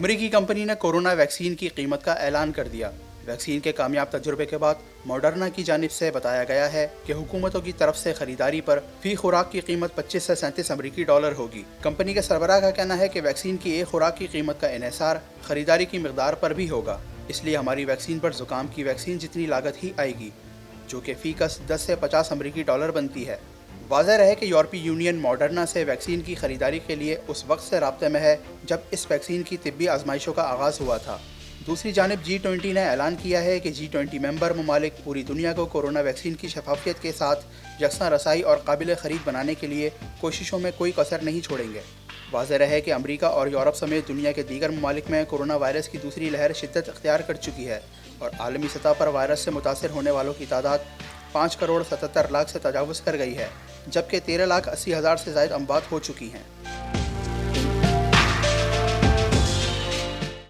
امریکی کمپنی نے corona vaccine کی قیمت کا اعلان کر دیا۔ ویکسین کے کامیاب تجربے کے بعد ماڈرنا کی جانب سے بتایا گیا ہے کہ حکومتوں کی طرف سے خریداری پر فی خوراک کی قیمت 25 سے 37 امریکی ڈالر ہوگی۔ کمپنی کے سربراہ کا کہنا ہے کہ ویکسین کی ایک خوراک کی قیمت کا انحصار خریداری کی مقدار پر بھی ہوگا، اس لیے ہماری ویکسین پر زکام کی ویکسین جتنی لاگت ہی آئے گی، جو کہ فی کس 10 سے 50 امریکی ڈالر بنتی ہے۔ واضح رہے کہ یورپی یونین ماڈرنا سے ویکسین کی خریداری کے لیے اس وقت سے رابطے میں ہے جب اس ویکسین کی طبی آزمائشوں کا آغاز ہوا تھا۔ دوسری جانب G20 نے اعلان کیا ہے کہ G20 ممبر ممالک پوری دنیا کو کورونا ویکسین کی شفافیت کے ساتھ یکساں رسائی اور قابل خرید بنانے کے لیے کوششوں میں کوئی کسر نہیں چھوڑیں گے۔ واضح رہے کہ امریکہ اور یورپ سمیت دنیا کے دیگر ممالک میں کورونا وائرس کی دوسری لہر شدت اختیار کر چکی ہے اور عالمی سطح پر وائرس سے متاثر ہونے والوں کی تعداد 5 کروڑ 77 لاکھ سے تجاوز کر گئی ہے، جبکہ 13 لاکھ 80 ہزار سے زائد اموات ہو چکی ہیں۔